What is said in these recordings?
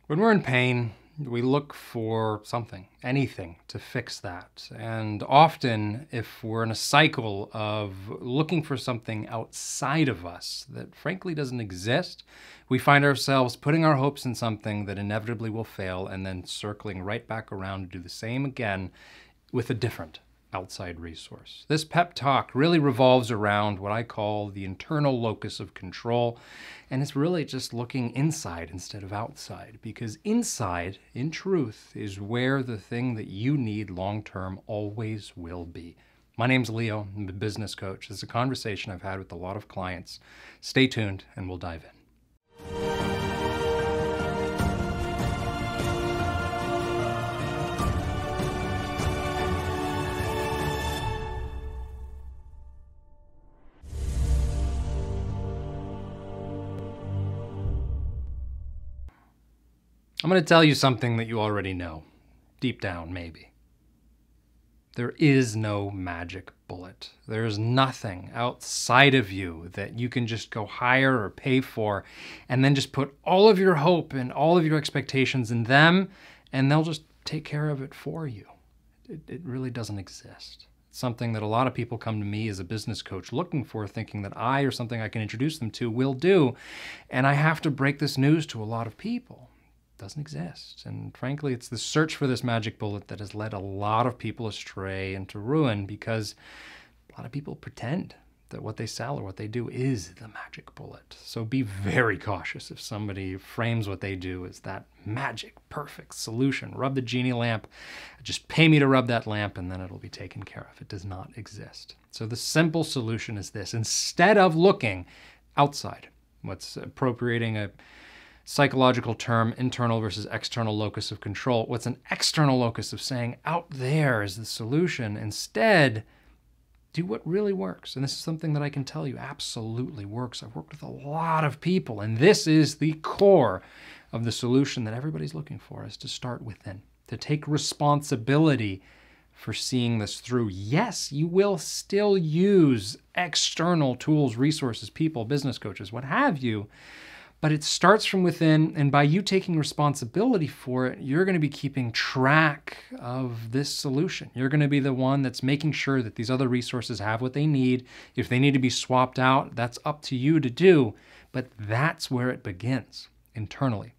When we're in pain, we look for something, anything to fix that. And often, if we're in a cycle of looking for something outside of us that frankly doesn't exist, we find ourselves putting our hopes in something that inevitably will fail and then circling right back around to do the same again with a different outside resource. This pep talk really revolves around what I call the internal locus of control, and it's really just looking inside instead of outside, because inside, in truth, is where the thing that you need long-term always will be. My name's Leo, I'm a business coach. This is a conversation I've had with a lot of clients. Stay tuned and we'll dive in. I'm going to tell you something that you already know, deep down maybe. There is no magic bullet. There's nothing outside of you that you can just go hire or pay for and then just put all of your hope and all of your expectations in them and they'll just take care of it for you. It really doesn't exist. It's something that a lot of people come to me as a business coach looking for, thinking that I or something I can introduce them to will do. And I have to break this news to a lot of people. Doesn't exist. And frankly, it's the search for this magic bullet that has led a lot of people astray and to ruin, because a lot of people pretend that what they sell or what they do is the magic bullet. So be very cautious if somebody frames what they do as that magic, perfect solution. Rub the genie lamp, just pay me to rub that lamp and then it'll be taken care of. It does not exist. So the simple solution is this: instead of looking outside, what's appropriating a psychological term, internal versus external locus of control. What's an external locus of saying out there is the solution? Instead, do what really works. And this is something that I can tell you absolutely works. I've worked with a lot of people, and this is the core of the solution that everybody's looking for, is to start within, to take responsibility for seeing this through. Yes, you will still use external tools, resources, people, business coaches, what have you, but it starts from within, and by you taking responsibility for it, you're going to be keeping track of this solution. You're going to be the one that's making sure that these other resources have what they need. If they need to be swapped out, that's up to you to do, but that's where it begins, internally.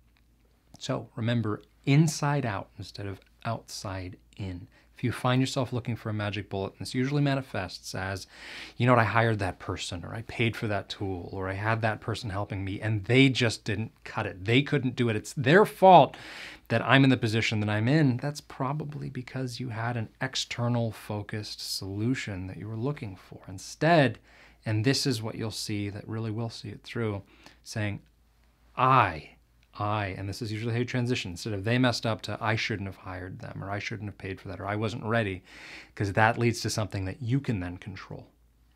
So remember, inside out instead of outside in. If you find yourself looking for a magic bullet, this usually manifests as, you know what, I hired that person, or I paid for that tool, or I had that person helping me and they just didn't cut it. They couldn't do it. It's their fault that I'm in the position that I'm in. That's probably because you had an external focused solution that you were looking for instead. And this is what you'll see that really will see it through, saying, and this is usually how you transition, instead of they messed up, to I shouldn't have hired them, or I shouldn't have paid for that, or I wasn't ready, because that leads to something that you can then control.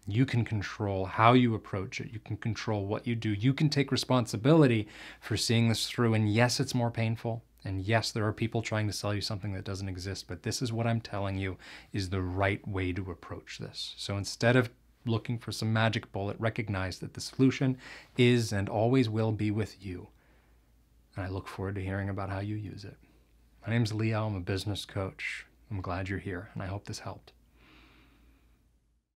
You can control how you approach it. You can control what you do. You can take responsibility for seeing this through. And yes, it's more painful. And yes, there are people trying to sell you something that doesn't exist, but this is what I'm telling you is the right way to approach this. So instead of looking for some magic bullet, recognize that the solution is and always will be with you. And I look forward to hearing about how you use it. My name's Leo. I'm a business coach. I'm glad you're here, and I hope this helped.